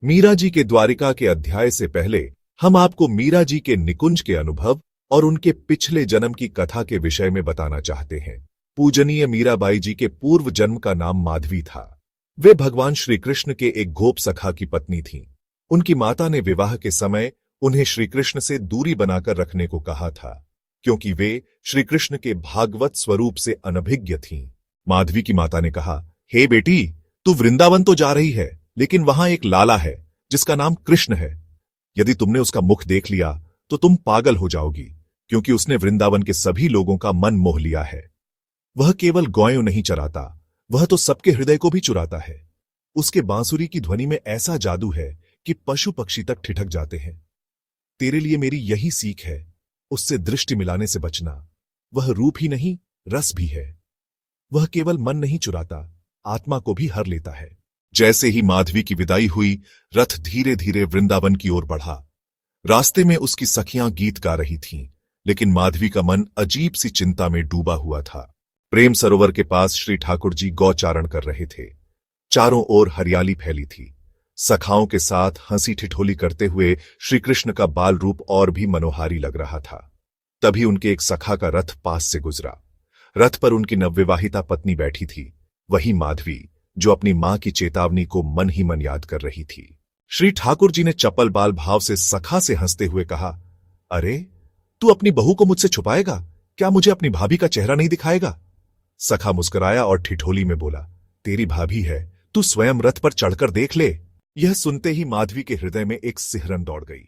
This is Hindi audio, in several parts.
मीरा जी के द्वारिका के अध्याय से पहले हम आपको मीरा जी के निकुंज के अनुभव और उनके पिछले जन्म की कथा के विषय में बताना चाहते हैं। पूजनीय मीराबाई जी के पूर्व जन्म का नाम माधवी था। वे भगवान श्री कृष्ण के एक गोप सखा की पत्नी थीं। उनकी माता ने विवाह के समय उन्हें श्री कृष्ण से दूरी बनाकर रखने को कहा था, क्योंकि वे श्री कृष्ण के भागवत स्वरूप से अनभिज्ञ थीं। माधवी की माता ने कहा, हे बेटी, तू वृंदावन तो जा रही है, लेकिन वहां एक लाला है जिसका नाम कृष्ण है। यदि तुमने उसका मुख देख लिया तो तुम पागल हो जाओगी, क्योंकि उसने वृंदावन के सभी लोगों का मन मोह लिया है। वह केवल गौएं नहीं चराता, वह तो सबके हृदय को भी चुराता है। उसके बांसुरी की ध्वनि में ऐसा जादू है कि पशु पक्षी तक ठिठक जाते हैं। तेरे लिए मेरी यही सीख है, उससे दृष्टि मिलाने से बचना। वह रूप ही नहीं, रस भी है। वह केवल मन नहीं चुराता, आत्मा को भी हर लेता है। जैसे ही माधवी की विदाई हुई, रथ धीरे धीरे वृंदावन की ओर बढ़ा। रास्ते में उसकी सखियां गीत गा रही थीं, लेकिन माधवी का मन अजीब सी चिंता में डूबा हुआ था। प्रेम सरोवर के पास श्री ठाकुर जी गौचारण कर रहे थे। चारों ओर हरियाली फैली थी। सखाओं के साथ हंसी ठिठोली करते हुए श्री कृष्ण का बाल रूप और भी मनोहारी लग रहा था। तभी उनके एक सखा का रथ पास से गुजरा। रथ पर उनकी नवविवाहिता पत्नी बैठी थी, वही माधवी, जो अपनी मां की चेतावनी को मन ही मन याद कर रही थी। श्री ठाकुर जी ने चपल बाल भाव से सखा से हंसते हुए कहा, अरे, तू अपनी बहू को मुझसे छुपाएगा? क्या मुझे अपनी भाभी का चेहरा नहीं दिखाएगा? सखा मुस्कुराया और ठिठोली में बोला, तेरी भाभी है, तू स्वयं रथ पर चढ़कर देख ले। यह सुनते ही माधवी के हृदय में एक सिहरन दौड़ गई।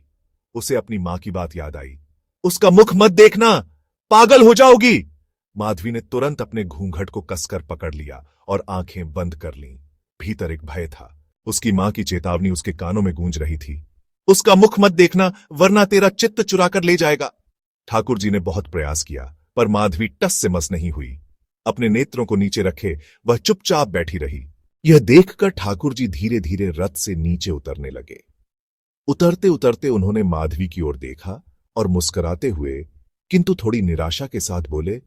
उसे अपनी मां की बात याद आई। उसका मुख मत देखना, पागल हो जाओगी। माधवी ने तुरंत अपने घूंघट को कसकर पकड़ लिया और आंखें बंद कर लीं। भीतर एक भय था। उसकी मां की चेतावनी उसके कानों में गूंज रही थी, उसका मुख मत देखना, वरना तेरा चित्त चुराकर ले जाएगा। ठाकुर जी ने बहुत प्रयास किया, पर माधवी टस से मस नहीं हुई। अपने नेत्रों को नीचे रखे वह चुपचाप बैठी रही। यह देखकर ठाकुर जी धीरे धीरे रथ से नीचे उतरने लगे। उतरते उतरते उन्होंने माधवी की ओर देखा और मुस्कुराते हुए, किंतु थोड़ी निराशा के साथ बोले,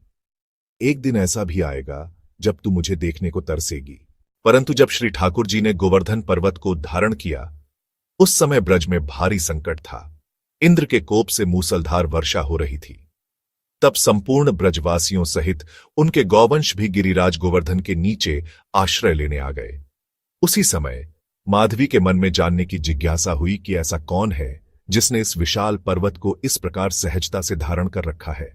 एक दिन ऐसा भी आएगा जब तू मुझे देखने को तरसेगी। परंतु जब श्री ठाकुर जी ने गोवर्धन पर्वत को धारण किया, उस समय ब्रज में भारी संकट था। इंद्र के कोप से मूसलधार वर्षा हो रही थी। तब संपूर्ण ब्रजवासियों सहित उनके गौवंश भी गिरिराज गोवर्धन के नीचे आश्रय लेने आ गए। उसी समय माधवी के मन में जानने की जिज्ञासा हुई कि ऐसा कौन है जिसने इस विशाल पर्वत को इस प्रकार सहजता से धारण कर रखा है।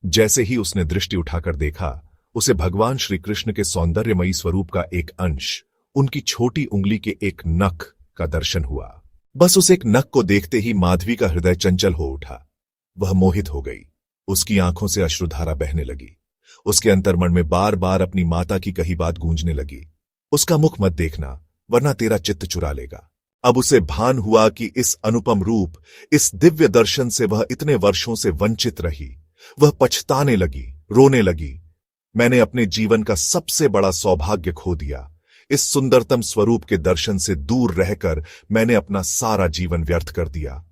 जैसे ही उसने दृष्टि उठाकर देखा, उसे भगवान श्री कृष्ण के सौंदर्यमयी स्वरूप का एक अंश, उनकी छोटी उंगली के एक नख का दर्शन हुआ। बस उस एक नख को देखते ही माधवी का हृदय चंचल हो उठा। वह मोहित हो गई। उसकी आंखों से अश्रुधारा बहने लगी। उसके अंतर्मन में बार बार अपनी माता की कही बात गूंजने लगी, उसका मुख मत देखना, वरना तेरा चित्त चुरा लेगा। अब उसे भान हुआ कि इस अनुपम रूप, इस दिव्य दर्शन से वह इतने वर्षों से वंचित रही। वह पछताने लगी, रोने लगी। मैंने अपने जीवन का सबसे बड़ा सौभाग्य खो दिया। इस सुंदरतम स्वरूप के दर्शन से दूर रहकर मैंने अपना सारा जीवन व्यर्थ कर दिया।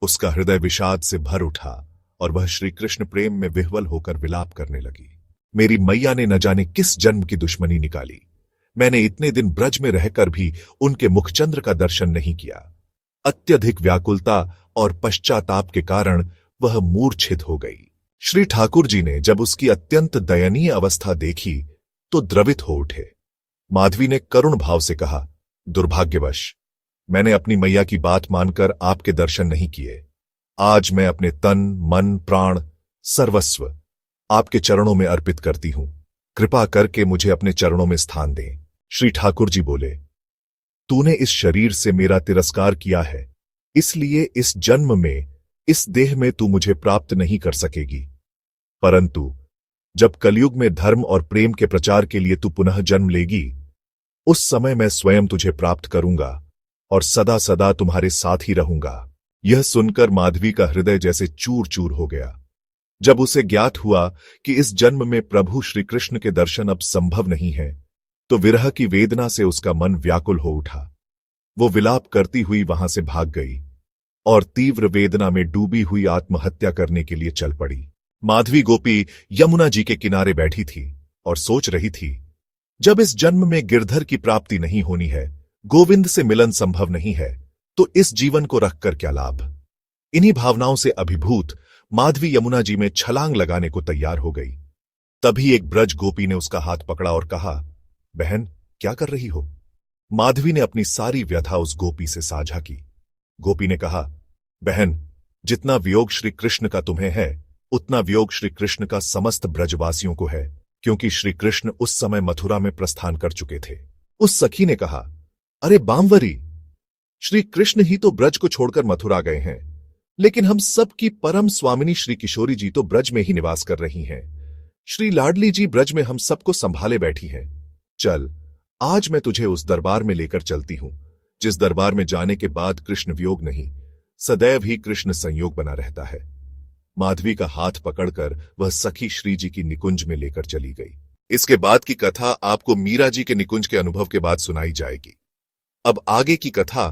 उसका हृदय विषाद से भर उठा और वह श्री कृष्ण प्रेम में विह्वल होकर विलाप करने लगी। मेरी मैया ने न जाने किस जन्म की दुश्मनी निकाली। मैंने इतने दिन ब्रज में रहकर भी उनके मुखचंद्र का दर्शन नहीं किया। अत्यधिक व्याकुलता और पश्चाताप के कारण वह मूर्छित हो गई। श्री ठाकुर जी ने जब उसकी अत्यंत दयनीय अवस्था देखी तो द्रवित हो उठे। माधवी ने करुण भाव से कहा, दुर्भाग्यवश मैंने अपनी मैया की बात मानकर आपके दर्शन नहीं किए। आज मैं अपने तन, मन, प्राण, सर्वस्व आपके चरणों में अर्पित करती हूं। कृपा करके मुझे अपने चरणों में स्थान दें। श्री ठाकुर जी बोले, तूने इस शरीर से मेरा तिरस्कार किया है, इसलिए इस जन्म में, इस देह में तू मुझे प्राप्त नहीं कर सकेगी। परंतु जब कलयुग में धर्म और प्रेम के प्रचार के लिए तू पुनः जन्म लेगी, उस समय मैं स्वयं तुझे प्राप्त करूंगा और सदा सदा तुम्हारे साथ ही रहूंगा। यह सुनकर माधवी का हृदय जैसे चूर चूर हो गया। जब उसे ज्ञात हुआ कि इस जन्म में प्रभु श्री कृष्ण के दर्शन अब संभव नहीं है, तो विरह की वेदना से उसका मन व्याकुल हो उठा। वो विलाप करती हुई वहां से भाग गई और तीव्र वेदना में डूबी हुई आत्महत्या करने के लिए चल पड़ी। माधवी गोपी यमुना जी के किनारे बैठी थी और सोच रही थी, जब इस जन्म में गिरधर की प्राप्ति नहीं होनी है, गोविंद से मिलन संभव नहीं है, तो इस जीवन को रखकर क्या लाभ। इन्हीं भावनाओं से अभिभूत माधवी यमुना जी में छलांग लगाने को तैयार हो गई। तभी एक ब्रज गोपी ने उसका हाथ पकड़ा और कहा, बहन क्या कर रही हो। माधवी ने अपनी सारी व्यथा उस गोपी से साझा की। गोपी ने कहा, बहन जितना वियोग श्री कृष्ण का तुम्हें है उतना वियोग श्री कृष्ण का समस्त ब्रजवासियों को है, क्योंकि श्री कृष्ण उस समय मथुरा में प्रस्थान कर चुके थे। उस सखी ने कहा, अरे बांवरी, श्री कृष्ण ही तो ब्रज को छोड़कर मथुरा गए हैं, लेकिन हम सब की परम स्वामिनी श्री किशोरी जी तो ब्रज में ही निवास कर रही हैं। श्री लाडली जी ब्रज में हम सबको संभाले बैठी हैं। चल आज मैं तुझे उस दरबार में लेकर चलती हूं जिस दरबार में जाने के बाद कृष्ण वियोग नहीं, सदैव ही कृष्ण संयोग बना रहता है। माधवी का हाथ पकड़कर वह सखी श्री जी की निकुंज में लेकर चली गई। इसके बाद की कथा आपको मीरा जी के निकुंज के अनुभव के बाद सुनाई जाएगी। अब आगे की कथा,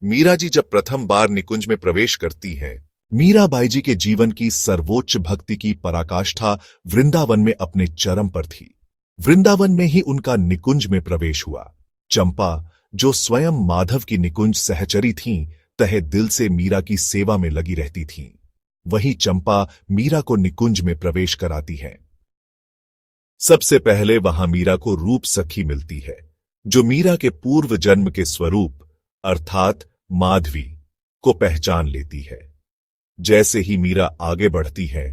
मीरा जी जब प्रथम बार निकुंज में प्रवेश करती हैं। मीराबाई जी के जीवन की सर्वोच्च भक्ति की पराकाष्ठा वृंदावन में अपने चरम पर थी। वृंदावन में ही उनका निकुंज में प्रवेश हुआ। चंपा, जो स्वयं माधव की निकुंज सहचरी थीं, तहे दिल से मीरा की सेवा में लगी रहती थीं। वही चंपा मीरा को निकुंज में प्रवेश कराती है। सबसे पहले वहां मीरा को रूप सखी मिलती है, जो मीरा के पूर्व जन्म के स्वरूप अर्थात माधवी को पहचान लेती है। जैसे ही मीरा आगे बढ़ती है,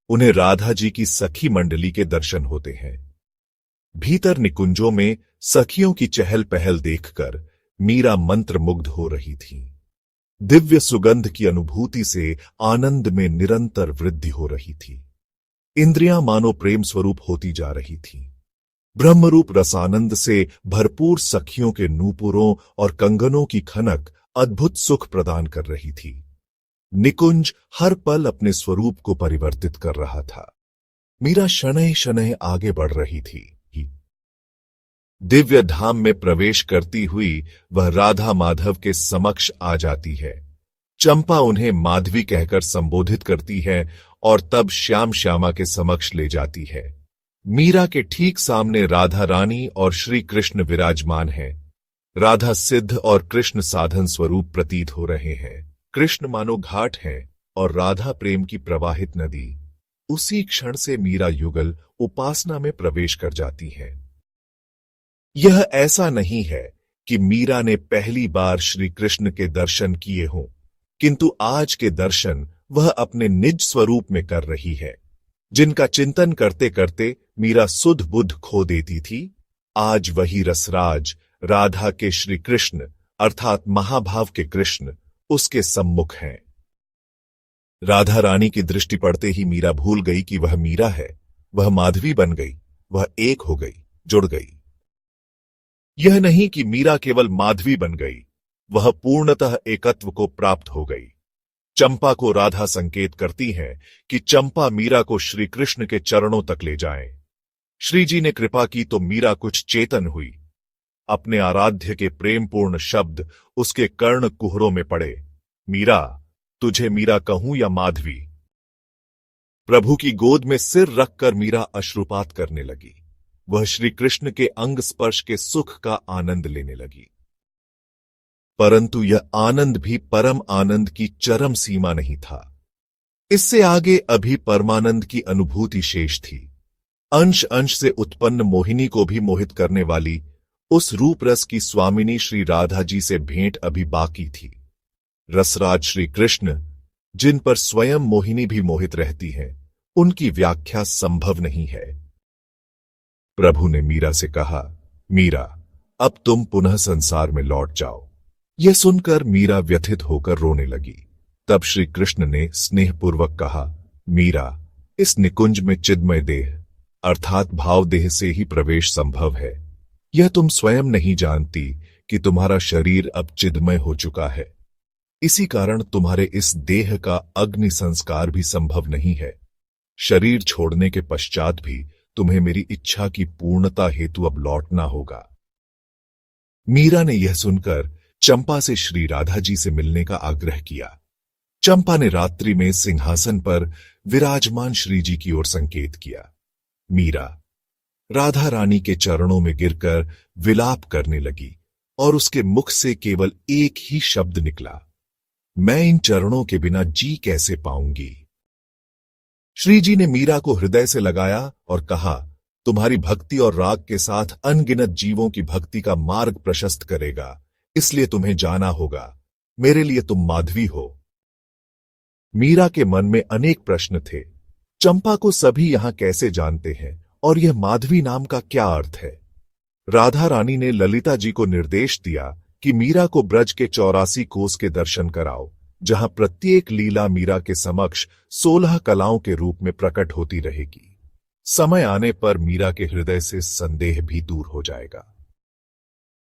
उन्हें राधा जी की सखी मंडली के दर्शन होते हैं। भीतर निकुंजों में सखियों की चहल पहल देखकर मीरा मंत्रमुग्ध हो रही थी। दिव्य सुगंध की अनुभूति से आनंद में निरंतर वृद्धि हो रही थी। इंद्रियां मानो प्रेम स्वरूप होती जा रही थीं। ब्रह्मरूप रसानंद से भरपूर सखियों के नूपुरों और कंगनों की खनक अद्भुत सुख प्रदान कर रही थी। निकुंज हर पल अपने स्वरूप को परिवर्तित कर रहा था। मीरा शनैः शनैः आगे बढ़ रही थी। दिव्य धाम में प्रवेश करती हुई वह राधा माधव के समक्ष आ जाती है। चंपा उन्हें माधवी कहकर संबोधित करती है और तब श्याम श्यामा के समक्ष ले जाती है। मीरा के ठीक सामने राधा रानी और श्री कृष्ण विराजमान हैं। राधा सिद्ध और कृष्ण साधन स्वरूप प्रतीत हो रहे हैं। कृष्ण मानो घाट हैं और राधा प्रेम की प्रवाहित नदी। उसी क्षण से मीरा युगल उपासना में प्रवेश कर जाती है। यह ऐसा नहीं है कि मीरा ने पहली बार श्री कृष्ण के दर्शन किए हों, किंतु आज के दर्शन वह अपने निज स्वरूप में कर रही है। जिनका चिंतन करते करते मीरा सुध बुध खो देती थी, आज वही रसराज राधा के श्री कृष्ण अर्थात महाभाव के कृष्ण उसके सम्मुख हैं। राधा रानी की दृष्टि पड़ते ही मीरा भूल गई कि वह मीरा है। वह माधवी बन गई, वह एक हो गई, जुड़ गई। यह नहीं कि मीरा केवल माधवी बन गई, वह पूर्णतः एकत्व को प्राप्त हो गई। चंपा को राधा संकेत करती है कि चंपा मीरा को श्री कृष्ण के चरणों तक ले जाए। श्री जी ने कृपा की तो मीरा कुछ चेतन हुई। अपने आराध्य के प्रेमपूर्ण शब्द उसके कर्ण कुहरों में पड़े। मीरा, तुझे मीरा कहूं या माधवी। प्रभु की गोद में सिर रखकर मीरा अश्रुपात करने लगी। वह श्री कृष्ण के अंग स्पर्श के सुख का आनंद लेने लगी। परंतु यह आनंद भी परम आनंद की चरम सीमा नहीं था। इससे आगे अभी परमानंद की अनुभूति शेष थी। अंश अंश से उत्पन्न मोहिनी को भी मोहित करने वाली उस रूप रस की स्वामिनी श्री राधा जी से भेंट अभी बाकी थी। रसराज श्री कृष्ण, जिन पर स्वयं मोहिनी भी मोहित रहती है, उनकी व्याख्या संभव नहीं है। प्रभु ने मीरा से कहा, मीरा, अब तुम पुनः संसार में लौट जाओ। यह सुनकर मीरा व्यथित होकर रोने लगी। तब श्री कृष्ण ने स्नेहपूर्वक कहा, मीरा, इस निकुंज में चिन्मय देह अर्थात भाव देह से ही प्रवेश संभव है। यह तुम स्वयं नहीं जानती कि तुम्हारा शरीर अब चिन्मय हो चुका है। इसी कारण तुम्हारे इस देह का अग्नि संस्कार भी संभव नहीं है। शरीर छोड़ने के पश्चात भी तुम्हें मेरी इच्छा की पूर्णता हेतु अब लौटना होगा। मीरा ने यह सुनकर चंपा से श्री राधा जी से मिलने का आग्रह किया। चंपा ने रात्रि में सिंहासन पर विराजमान श्री जी की ओर संकेत किया। मीरा राधा रानी के चरणों में गिरकर विलाप करने लगी और उसके मुख से केवल एक ही शब्द निकला, मैं इन चरणों के बिना जी कैसे पाऊंगी। श्री जी ने मीरा को हृदय से लगाया और कहा, तुम्हारी भक्ति और राग के साथ अनगिनत जीवों की भक्ति का मार्ग प्रशस्त करेगा, इसलिए तुम्हें जाना होगा। मेरे लिए तुम माधवी हो। मीरा के मन में अनेक प्रश्न थे। चंपा को सभी यहां कैसे जानते हैं और यह माधवी नाम का क्या अर्थ है। राधा रानी ने ललिता जी को निर्देश दिया कि मीरा को ब्रज के 84 कोस के दर्शन कराओ, जहां प्रत्येक लीला मीरा के समक्ष 16 कलाओं के रूप में प्रकट होती रहेगी। समय आने पर मीरा के हृदय से संदेह भी दूर हो जाएगा।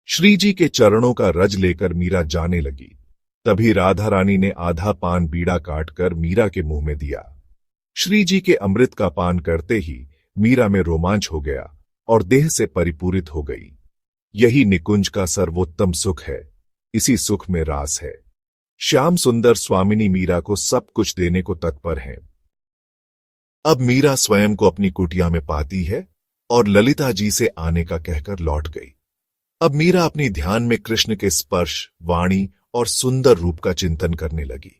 श्री जी के चरणों का रज लेकर मीरा जाने लगी। तभी राधा रानी ने आधा पान बीड़ा काटकर मीरा के मुंह में दिया। श्री जी के अमृत का पान करते ही मीरा में रोमांच हो गया और देह से परिपूरित हो गई। यही निकुंज का सर्वोत्तम सुख है, इसी सुख में रास है। श्याम सुंदर स्वामिनी मीरा को सब कुछ देने को तत्पर हैं। अब मीरा स्वयं को अपनी कुटिया में पाती है और ललिता जी से आने का कहकर लौट गई। अब मीरा अपनी ध्यान में कृष्ण के स्पर्श, वाणी और सुंदर रूप का चिंतन करने लगी।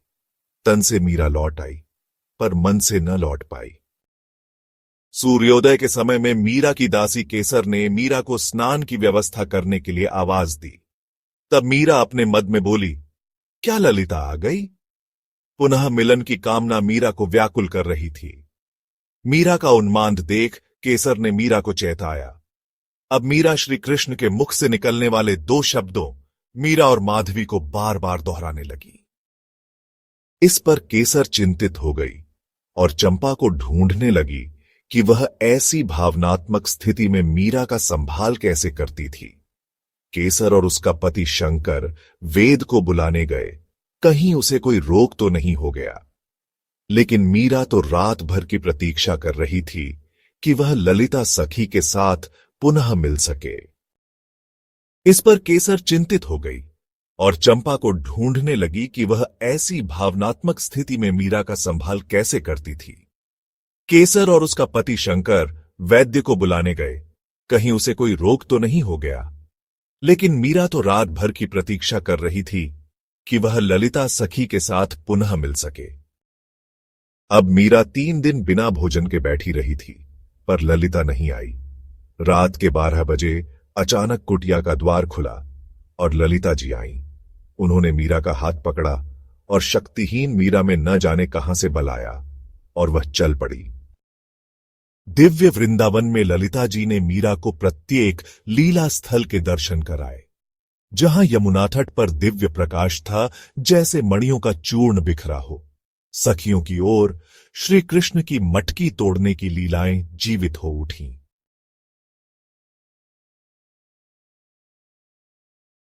तन से मीरा लौट आई, पर मन से न लौट पाई। सूर्योदय के समय में मीरा की दासी केसर ने मीरा को स्नान की व्यवस्था करने के लिए आवाज दी। तब मीरा अपने मद में बोली, क्या ललिता आ गई? पुनः मिलन की कामना मीरा को व्याकुल कर रही थी। मीरा का उन्माद देख केसर ने मीरा को चेताया। अब मीरा श्री कृष्ण के मुख से निकलने वाले 2 शब्दों मीरा और माधवी को बार बार दोहराने लगी। इस पर केसर चिंतित हो गई और चंपा को ढूंढने लगी कि वह ऐसी भावनात्मक स्थिति में मीरा का संभाल कैसे करती थी। केसर और उसका पति शंकर वेद को बुलाने गए, कहीं उसे कोई रोग तो नहीं हो गया। लेकिन मीरा तो रात भर की प्रतीक्षा कर रही थी कि वह ललिता सखी के साथ पुनः मिल सके। इस पर केसर चिंतित हो गई और चंपा को ढूंढने लगी कि वह ऐसी भावनात्मक स्थिति में मीरा का संभाल कैसे करती थी। केसर और उसका पति शंकर वैद्य को बुलाने गए, कहीं उसे कोई रोग तो नहीं हो गया। लेकिन मीरा तो रात भर की प्रतीक्षा कर रही थी कि वह ललिता सखी के साथ पुनः मिल सके। अब मीरा 3 दिन बिना भोजन के बैठी रही थी, पर ललिता नहीं आई। रात के 12 बजे अचानक कुटिया का द्वार खुला और ललिता जी आईं। उन्होंने मीरा का हाथ पकड़ा और शक्तिहीन मीरा में न जाने कहां से बल आया और वह चल पड़ी। दिव्य वृंदावन में ललिता जी ने मीरा को प्रत्येक लीला स्थल के दर्शन कराए। जहां यमुना तट पर दिव्य प्रकाश था, जैसे मणियों का चूर्ण बिखरा हो। सखियों की ओर श्री कृष्ण की मटकी तोड़ने की लीलाएं जीवित हो उठीं।